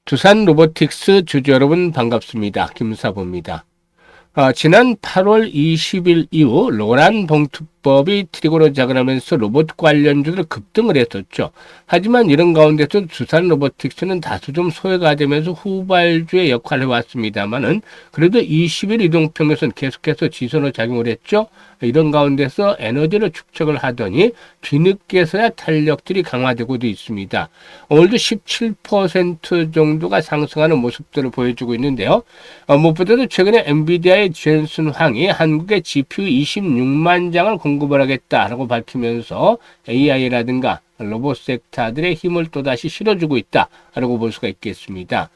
두산 로보틱스 주주 여러분 반갑습니다. 김사부입니다. 지난 8월 20일 이후 로란 봉투법이 트리거로 작용하면서 로봇 관련주들 급등을 했었죠. 하지만 이런 가운데서 두산 로보틱스는 다소 좀 소외가 되면서 후발주의 역할을 해왔습니다만은 그래도 20일 이동평균선 계속해서 지선으로 작용을 했죠. 이런 가운데서 에너지를 축적을 하더니 뒤늦게서야 탄력들이 강화되고도 있습니다. 오늘도 17% 정도가 상승하는 모습들을 보여주고 있는데요. 무엇보다도 최근에 엔비디아의 젠슨 황이 한국에 GPU 26만 장을 공급을 하겠다라고 밝히면서 AI라든가 로봇 섹터들의 힘을 또다시 실어주고 있다라고 볼 수가 있겠습니다.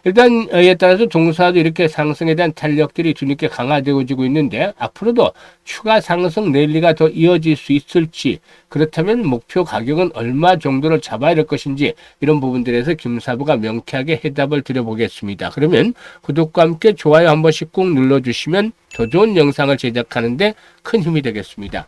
일단 이에 따라서 동사도 이렇게 상승에 대한 탄력들이 뒤늦게 강화되어지고 있는데 앞으로도 추가 상승 랠리가 더 이어질 수 있을지, 그렇다면 목표 가격은 얼마 정도를 잡아야 될 것인지, 이런 부분들에서 김사부가 명쾌하게 해답을 드려보겠습니다. 그러면 구독과 함께 좋아요 한 번씩 꼭 눌러주시면 더 좋은 영상을 제작하는데 큰 힘이 되겠습니다.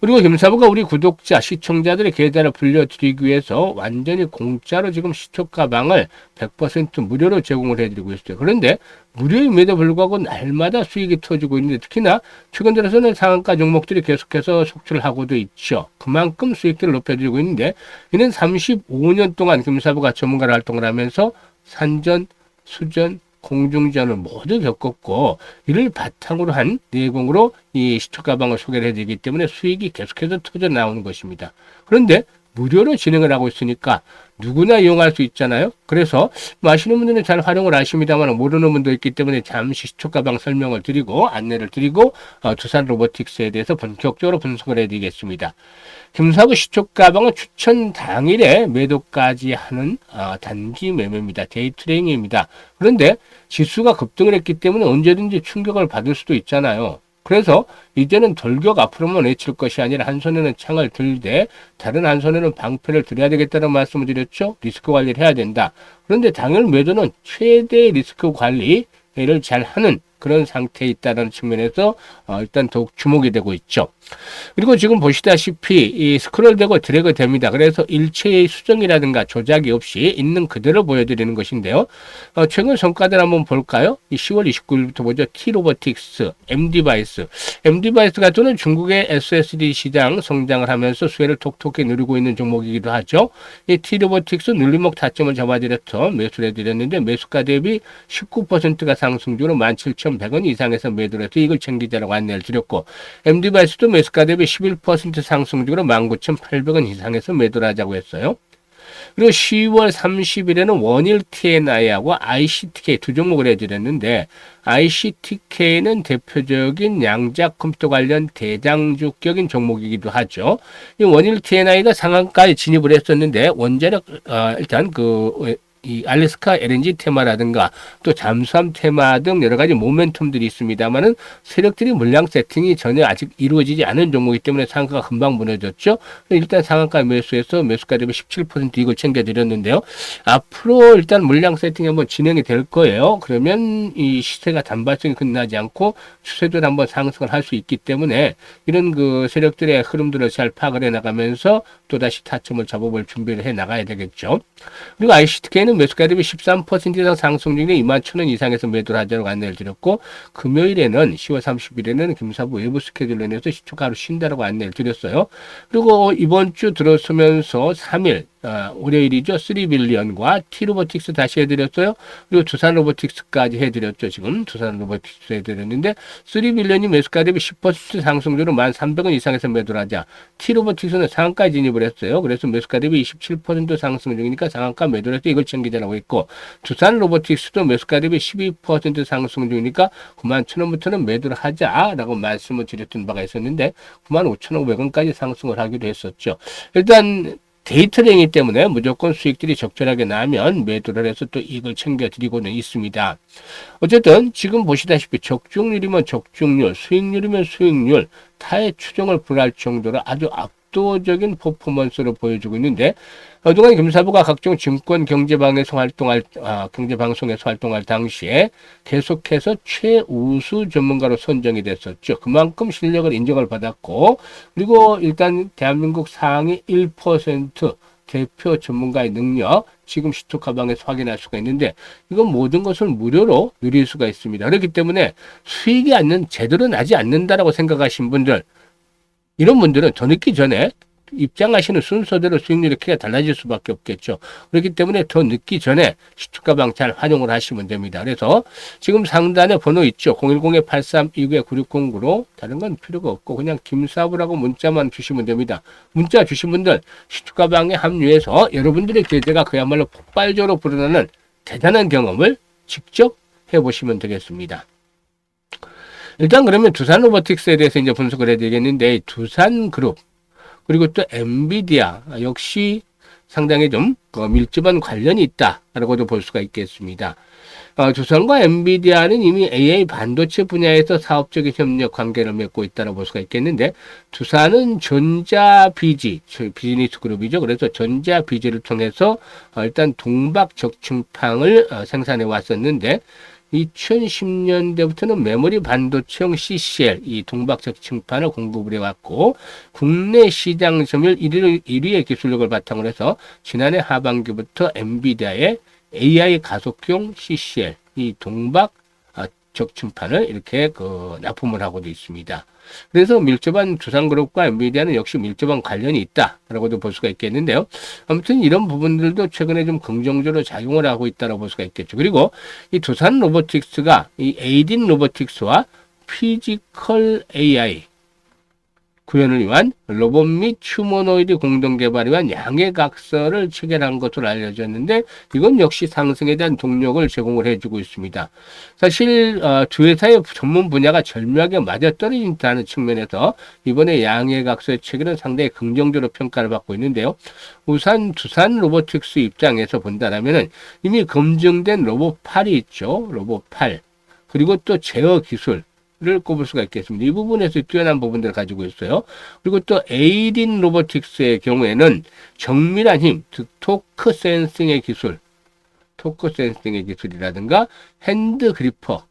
그리고 김사부가 우리 구독자, 시청자들의 계좌를 불려드리기 위해서 완전히 공짜로 지금 시초 가방을 100% 무료로 제공을 해드리고 있어요. 그런데 무료임에도 불구하고 날마다 수익이 터지고 있는데, 특히나 최근 들어서는 상한가 종목들이 계속해서 속출을 하고도 있죠. 그만큼 수익들을 높여드리고 있는데, 이는 35년 동안 김사부가 전문가로 활동을 하면서 산전, 수전, 공중전을 모두 겪었고, 이를 바탕으로 한 내공으로 이 시초 가방을 소개를 해드리기 때문에 수익이 계속해서 터져 나오는 것입니다. 그런데 무료로 진행을 하고 있으니까 누구나 이용할 수 있잖아요. 그래서 아시는 분들은 잘 활용을 하십니다만 모르는 분도 있기 때문에 잠시 시초 가방 설명을 드리고 안내를 드리고 두산 로보틱스에 대해서 본격적으로 분석을 해드리겠습니다. 김사부 시초 가방은 추천 당일에 매도까지 하는 단기 매매입니다. 데이 트레이딩입니다. 그런데 지수가 급등을 했기 때문에 언제든지 충격을 받을 수도 있잖아요. 그래서 이제는 돌격 앞으로만 외칠 것이 아니라 한 손에는 창을 들되 다른 한 손에는 방패를 들여야 되겠다는 말씀을 드렸죠. 리스크 관리를 해야 된다. 그런데 당일 매도는 최대 리스크 관리를 잘 하는 그런 상태에 있다는 측면에서 일단 더욱 주목이 되고 있죠. 그리고 지금 보시다시피 이 스크롤되고 드래그 됩니다. 그래서 일체의 수정이라든가 조작이 없이 있는 그대로 보여드리는 것인데요. 최근 성과들 한번 볼까요? 이 10월 29일부터 보죠. T로보틱스, M디바이스. M디바이스가 또는 중국의 SSD 시장 성장을 하면서 수혜를 톡톡히 누리고 있는 종목이기도 하죠. 이 T로보틱스 눌림목 타점을 잡아드렸죠. 매수를 해드렸는데 매수가 대비 19%가 상승 중으로 17,100원 이상에서 매도를 해서 이걸 챙기자라고 안내를 드렸고, M디바이스도 매수가 대비 11% 상승 중으로 19,800원 이상에서 매도를 하자고 했어요. 그리고 10월 30일에는 원일 TNI하고 ICTK 두 종목을 해드렸는데, ICTK는 대표적인 양자 컴퓨터 관련 대장주격인 종목이기도 하죠. 이 원일 TNI가 상한가에 진입을 했었는데 원자력 일단 이 알래스카 LNG 테마라든가 또 잠수함 테마 등 여러 가지 모멘텀들이 있습니다만은 세력들이 물량 세팅이 전혀 아직 이루어지지 않은 종목이기 때문에 상한가가 금방 무너졌죠. 일단 상한가 매수해서 매수가 되면 17% 이걸 챙겨드렸는데요. 앞으로 일단 물량 세팅이 한번 진행이 될 거예요. 그러면 이 시세가 단발성이 끝나지 않고 추세도 한번 상승을 할 수 있기 때문에 이런 그 세력들의 흐름들을 잘 파악을 해 나가면서 또다시 타점을 잡아볼 준비를 해 나가야 되겠죠. 그리고 ICTK는 매수가 대비 13% 이상 상승 중에 21,000원 이상에서 매도를 하자고 안내를 드렸고, 금요일에는 10월 30일에는 김사부 외부 스케줄로 인해서 시초가 하루 쉰다라고 안내를 드렸어요. 그리고 이번 주 들어서면서 3일 월요일이죠. 3빌리언과 T로보틱스 다시 해드렸어요. 그리고 두산 로보틱스까지 해드렸죠. 지금 두산 로보틱스 해드렸는데 3빌리언이 매수가 대비 10% 상승률로 1,300원 이상에서 매도를 하자. T로보틱스는 상한가 진입을 했어요. 그래서 매수가 대비 27% 상승 중이니까 상한가 매도를 해서 이걸 챙기자라고 했고, 두산 로보틱스도 매수가 대비 12% 상승 중이니까 91,000원부터는 매도를 하자라고 말씀을 드렸던 바가 있었는데 95,500원까지 상승을 하기도 했었죠. 일단 데이트랭이기 때문에 무조건 수익들이 적절하게 나면 매도를 해서 또 이익을 챙겨드리고는 있습니다. 어쨌든 지금 보시다시피 적중률이면 적중률, 수익률이면 수익률, 타의 추정을 불할 정도로 아주 압도적인 퍼포먼스를 보여주고 있는데, 그동안 김사부가 각종 증권 경제방에서 경제방송에서 활동할 당시에 계속해서 최우수 전문가로 선정이 됐었죠. 그만큼 실력을 인정을 받았고, 그리고 일단 대한민국 상위 1% 대표 전문가의 능력, 지금 시투카방에서 확인할 수가 있는데, 이건 모든 것을 무료로 누릴 수가 있습니다. 그렇기 때문에 수익이 제대로 나지 않는다라고 생각하신 분들, 이런 분들은 더 늦기 전에 입장하시는 순서대로 수익률이 크게 달라질 수밖에 없겠죠. 그렇기 때문에 더 늦기 전에 시투카방 잘 활용을 하시면 됩니다. 그래서 지금 상단에 번호 있죠. 010-8329-9609로 다른 건 필요가 없고 그냥 김사부라고 문자만 주시면 됩니다. 문자 주신 분들 시투카방에 합류해서 여러분들의 계좌가 그야말로 폭발적으로 불어나는 대단한 경험을 직접 해보시면 되겠습니다. 일단 그러면 두산로보틱스에 대해서 이제 분석을 해야 되겠는데, 두산그룹 그리고 또 엔비디아 역시 상당히 좀 밀접한 관련이 있다라고도 볼 수가 있겠습니다. 두산과 엔비디아는 이미 AI 반도체 분야에서 사업적인 협력 관계를 맺고 있다고 볼 수가 있겠는데, 두산은 전자비지, 비즈니스 그룹이죠. 그래서 전자비지를 통해서 일단 동박적층판을 생산해 왔었는데, 2010년대부터는 메모리 반도체용 CCL, 이 동박적층판을 공급을 해왔고, 국내 시장 점유율 1위의 기술력을 바탕으로 해서 지난해 하반기부터 엔비디아의 AI 가속용 CCL, 이 동박 적층판을 이렇게 납품을 하고도 있습니다. 그래서 밀접한 두산그룹과 엔비디아는 역시 밀접한 관련이 있다라고도 볼 수가 있겠는데요. 아무튼 이런 부분들도 최근에 좀 긍정적으로 작용을 하고 있다고 볼 수가 있겠죠. 그리고 이 두산 로보틱스가 이 에이딘 로보틱스와 피지컬 AI 구현을 위한 로봇 및 휴머노이드 공동 개발을 위한 양해각서를 체결한 것으로 알려졌는데, 이건 역시 상승에 대한 동력을 제공을 해주고 있습니다. 사실 두 회사의 전문 분야가 절묘하게 맞아떨어진다는 측면에서 이번에 양해각서의 체결은 상당히 긍정적으로 평가를 받고 있는데요. 우선 두산 로보틱스 입장에서 본다라면은 이미 검증된 로봇 8이 있죠. 로봇 8. 그리고 또 제어 기술 를 꼽을 수가 있겠습니다. 이 부분에서 뛰어난 부분들을 가지고 있어요. 그리고 또 에이딘 로보틱스의 경우에는 정밀한 힘, 즉 토크 센싱의 기술이라든가 핸드 그리퍼,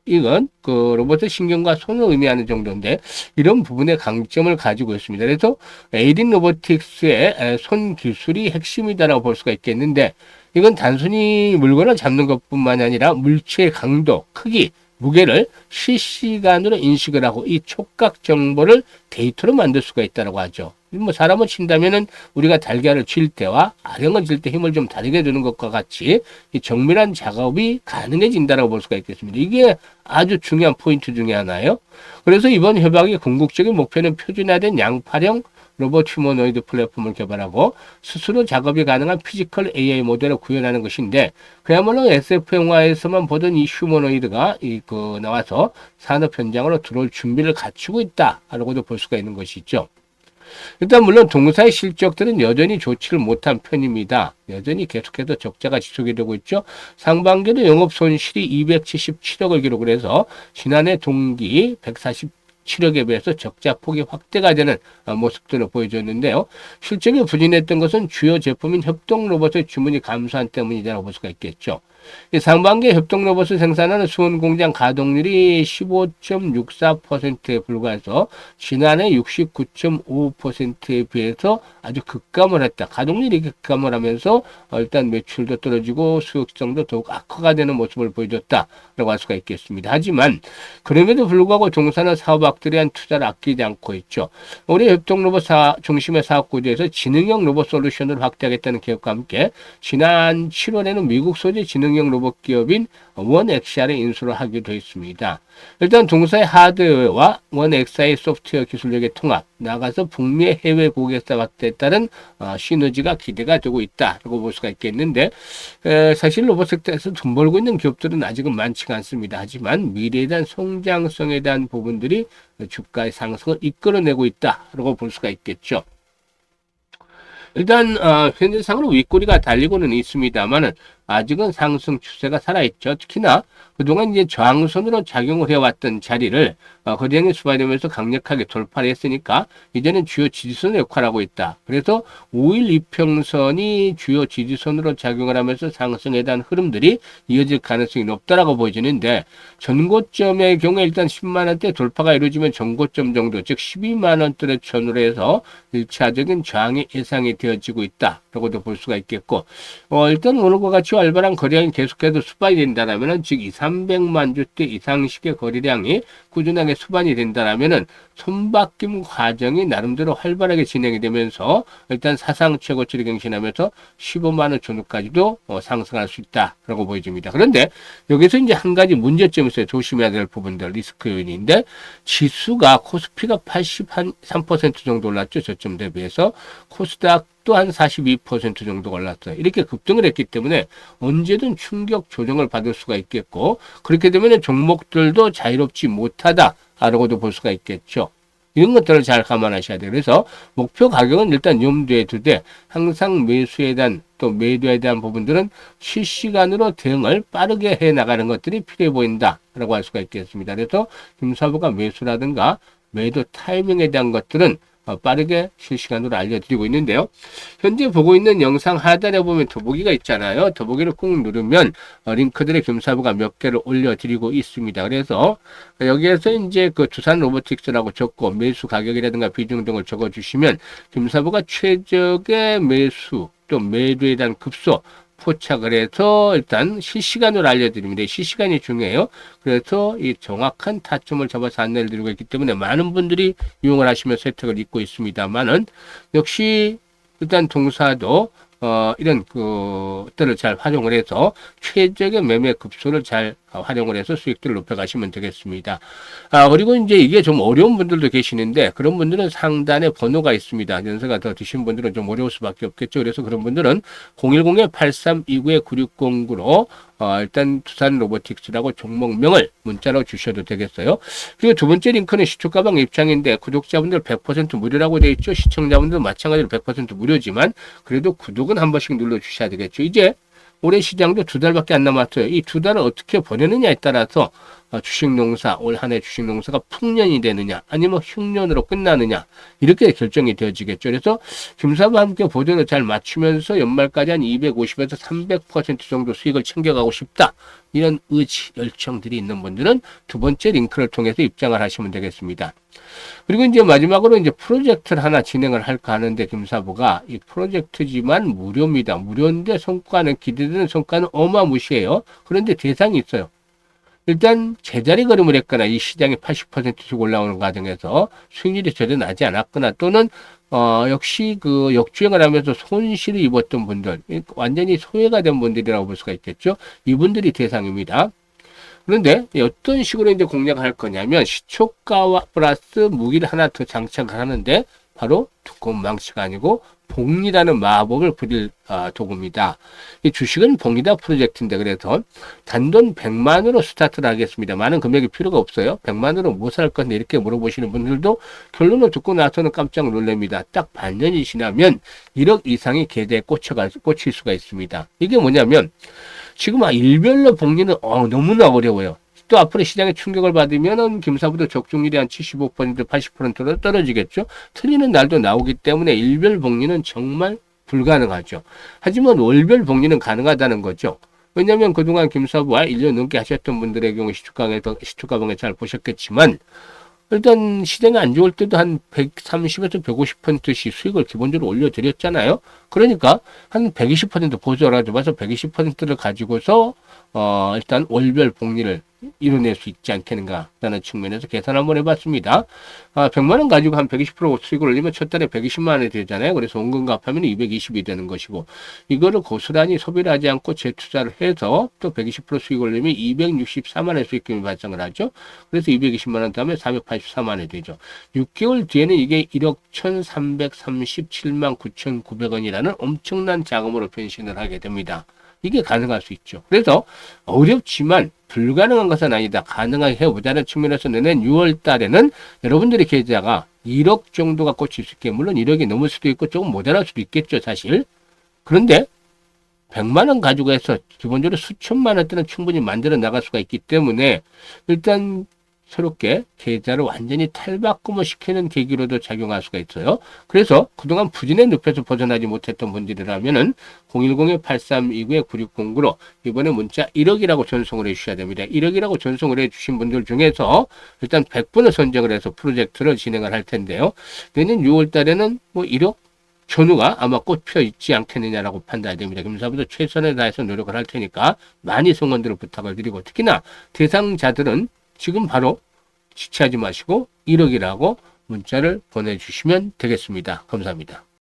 이건 로봇의 신경과 손을 의미하는 정도인데, 이런 부분의 강점을 가지고 있습니다. 그래서 에이딘 로보틱스의 손 기술이 핵심이다라고 볼 수가 있겠는데, 이건 단순히 물건을 잡는 것뿐만 아니라 물체의 강도, 크기, 무게를 실시간으로 인식을 하고 이 촉각 정보를 데이터로 만들 수가 있다고 하죠. 뭐 사람을 친다면은 우리가 달걀을 쥘 때와 아령을 쥘 때 힘을 좀 다르게 주는 것과 같이 이 정밀한 작업이 가능해진다고 볼 수가 있겠습니다. 이게 아주 중요한 포인트 중에 하나예요. 그래서 이번 협약의 궁극적인 목표는 표준화된 양파령 로봇 휴머노이드 플랫폼을 개발하고 스스로 작업이 가능한 피지컬 AI 모델을 구현하는 것인데, 그야말로 SF 영화에서만 보던 이 휴머노이드가 나와서 산업 현장으로 들어올 준비를 갖추고 있다라고도 볼 수가 있는 것이죠. 일단 물론 동사의 실적들은 여전히 좋지를 못한 편입니다. 여전히 계속해서 적자가 지속이 되고 있죠. 상반기도 영업 손실이 277억을 기록을 해서 지난해 동기 147억에 비해서 적자 폭이 확대가 되는 모습들을 보여줬는데요. 실적이 부진했던 것은 주요 제품인 협동 로봇의 주문이 감소한 때문이라고 볼 수가 있겠죠. 상반기 협동 로봇을 생산하는 수원 공장 가동률이 15.64%에 불과해서 지난해 69.55%에 비해서 아주 급감을 했다. 가동률이 급감을 하면서 일단 매출도 떨어지고 수익성도 더욱 악화가 되는 모습을 보여줬다라고 할 수가 있겠습니다. 하지만 그럼에도 불구하고 동사는 사업학들에 대한 투자를 아끼지 않고 있죠. 올해 협동 로봇 중심의 사업 구조에서 지능형 로봇 솔루션을 확대하겠다는 계획과 함께 지난 7월에는 미국 소재 지능형 로봇 기업인 원엑시아를 인수를 하기도 했습니다. 일단 동사의 하드웨어와 원엑시아의 소프트웨어 기술력의 통합, 나아가서 북미의 해외 고객사 확대에 따른 시너지가 기대가 되고 있다라고 볼 수가 있겠는데, 사실 로봇 섹터에서 돈 벌고 있는 기업들은 아직은 많지가 않습니다. 하지만 미래에 대한 성장성에 대한 부분들이 주가의 상승을 이끌어내고 있다라고 볼 수가 있겠죠. 일단 현재상으로 윗꼬리가 달리고는 있습니다만은 아직은 상승 추세가 살아있죠. 특히나 그동안 이제 저항선으로 작용을 해왔던 자리를 거래량이 수반되면서 강력하게 돌파를 했으니까 이제는 주요 지지선의 역할을 하고 있다. 그래서 5일 이평선이 주요 지지선으로 작용을 하면서 상승에 대한 흐름들이 이어질 가능성이 높다라고 보여지는데, 전고점의 경우에 일단 10만원대 돌파가 이루어지면 전고점 정도, 즉 12만원대를 전후로 해서 1차적인 저항이 예상이 되어지고 있다 라고도 볼 수가 있겠고, 일단 오늘과 같이 활발한 거래량이 계속해서 수반이 된다라면은, 즉, 300만 주대 이상씩의 거래량이 꾸준하게 수반이 된다라면은, 손바뀜 과정이 나름대로 활발하게 진행이 되면서, 일단 사상 최고치를 경신하면서 15만 원 전후까지도 상승할 수 있다라고 보여집니다. 그런데 여기서 이제 한 가지 문제점이 있어요. 조심해야 될 부분들, 리스크 요인인데, 지수가 코스피가 83% 정도 올랐죠. 저점 대비해서. 코스닥도 한 42% 정도 올랐어요. 이렇게 급등을 했기 때문에 언제든 충격 조정을 받을 수가 있겠고, 그렇게 되면 종목들도 자유롭지 못하다라고도 볼 수가 있겠죠. 이런 것들을 잘 감안하셔야 돼요. 그래서 목표 가격은 일단 염두에 두되 항상 매수에 대한 또 매도에 대한 부분들은 실시간으로 대응을 빠르게 해 나가는 것들이 필요해 보인다라고 할 수가 있겠습니다. 그래서 김사부가 매수라든가 매도 타이밍에 대한 것들은 빠르게 실시간으로 알려드리고 있는데요. 현재 보고 있는 영상 하단에 보면 더보기가 있잖아요. 더보기를 꾹 누르면 링크들의 김사부가 몇 개를 올려드리고 있습니다. 그래서 여기에서 이제 그 두산 로보틱스라고 적고 매수 가격이라든가 비중 등을 적어주시면 김사부가 최적의 매수 또 매도에 대한 급소 포착을 해서 일단 실시간으로 알려드립니다. 실시간이 중요해요. 그래서 이 정확한 타점을 잡아서 안내를 드리고 있기 때문에 많은 분들이 이용을 하시면서 혜택을 입고 있습니다만은 역시 일단 동사도 이런 것들을 잘 활용을 해서 최적의 매매 급소를 잘 활용을 해서 수익들을 높여가시면 되겠습니다. 그리고 이제 이게 좀 어려운 분들도 계시는데 그런 분들은 상단에 번호가 있습니다. 연세가 더 드신 분들은 좀 어려울 수밖에 없겠죠. 그래서 그런 분들은 010-8329-9609로 일단 두산 로보틱스라고 종목명을 문자로 주셔도 되겠어요. 그리고 두 번째 링크는 시초가방 입장인데 구독자분들 100% 무료라고 되어 있죠. 시청자분들 마찬가지로 100% 무료지만 그래도 구독은 한 번씩 눌러주셔야 되겠죠. 이제 올해 시장도 2달밖에 안 남았어요. 이 2달을 어떻게 보내느냐에 따라서 주식농사, 올 한 해 주식농사가 풍년이 되느냐 아니면 흉년으로 끝나느냐 이렇게 결정이 되어지겠죠. 그래서 김사부와 함께 보조를 잘 맞추면서 연말까지 한 250에서 300% 정도 수익을 챙겨가고 싶다. 이런 의지, 열정들이 있는 분들은 두 번째 링크를 통해서 입장을 하시면 되겠습니다. 그리고 이제 마지막으로 이제 프로젝트를 하나 진행을 할까 하는데 김사부가 이 프로젝트지만 무료입니다. 무료인데 성과는 기대되는 성과는 어마무시해요. 그런데 대상이 있어요. 일단 제자리 걸음을 했거나 이 시장이 80%씩 올라오는 과정에서 수익률이 제대로 나지 않았거나 또는 역시 그 역주행을 하면서 손실을 입었던 분들, 완전히 소외가 된 분들이라고 볼 수가 있겠죠. 이분들이 대상입니다. 그런데 어떤 식으로 이제 공략을 할 거냐면 시초가와 플러스 무기를 하나 더 장착을 하는데 바로 두꺼운 망치가 아니고 봉이라는 마법을 부릴 도구입니다. 이 주식은 봉이다 프로젝트인데 그래서 단돈 100만으로 스타트를 하겠습니다. 많은 금액이 필요가 없어요. 100만으로 뭐 살 건데 이렇게 물어보시는 분들도 결론을 듣고 나서는 깜짝 놀랍니다. 딱 반년이 지나면 1억 이상의 계좌에 꽂힐 수가 있습니다. 이게 뭐냐면 지금 일별로 복리는 너무나 어려워요. 또 앞으로 시장에 충격을 받으면은 김사부도 적중률이 한 75%, 80%로 떨어지겠죠. 틀리는 날도 나오기 때문에 일별 복리는 정말 불가능하죠. 하지만 월별 복리는 가능하다는 거죠. 왜냐하면 그동안 김사부와 1년 넘게 하셨던 분들의 경우 시초가방에 잘 보셨겠지만 일단 시장이 안 좋을 때도 한 130에서 150%씩 수익을 기본적으로 올려드렸잖아요. 그러니까 한 120% 보조를 가져와서 120%를 가지고서 일단 월별 복리를 이뤄낼 수 있지 않겠는가라는 측면에서 계산 한번 해봤습니다. 100만 원 가지고 한 120% 수익을 올리면 첫 달에 120만 원이 되잖아요. 그래서 원금값하면 220이 되는 것이고 이거를 고스란히 소비를 하지 않고 재투자를 해서 또 120% 수익을 올리면 264만 원의 수익금이 발생을 하죠. 그래서 220만 원 다음에 484만 원이 되죠. 6개월 뒤에는 이게 1억 1,337만 9,900원이라는 엄청난 자금으로 변신을 하게 됩니다. 이게 가능할 수 있죠. 그래서 어렵지만 불가능한 것은 아니다. 가능하게 해보자는 측면에서 내년 6월 달에는 여러분들의 계좌가 1억 정도가 꽂힐 수 있게, 물론 1억이 넘을 수도 있고 조금 모자랄 수도 있겠죠, 사실. 그런데 100만 원 가지고 해서 기본적으로 수천만 원대는 충분히 만들어 나갈 수가 있기 때문에 일단 새롭게 계좌를 완전히 탈바꿈을 시키는 계기로도 작용할 수가 있어요. 그래서 그동안 부진의 늪에서 벗어나지 못했던 분들이라면은 010-8329-9609로 이번에 문자 1억이라고 전송을 해주셔야 됩니다. 1억이라고 전송을 해주신 분들 중에서 일단 100분을 선정을 해서 프로젝트를 진행을 할 텐데요. 내년 6월 달에는 뭐 1억 현우가 아마 꽃 펴 있지 않겠느냐라고 판단이 됩니다. 김사부도 최선을 다해서 노력을 할 테니까 많이 성원들을 부탁을 드리고, 특히나 대상자들은 지금 바로 지체하지 마시고 1억이라고 문자를 보내주시면 되겠습니다. 감사합니다.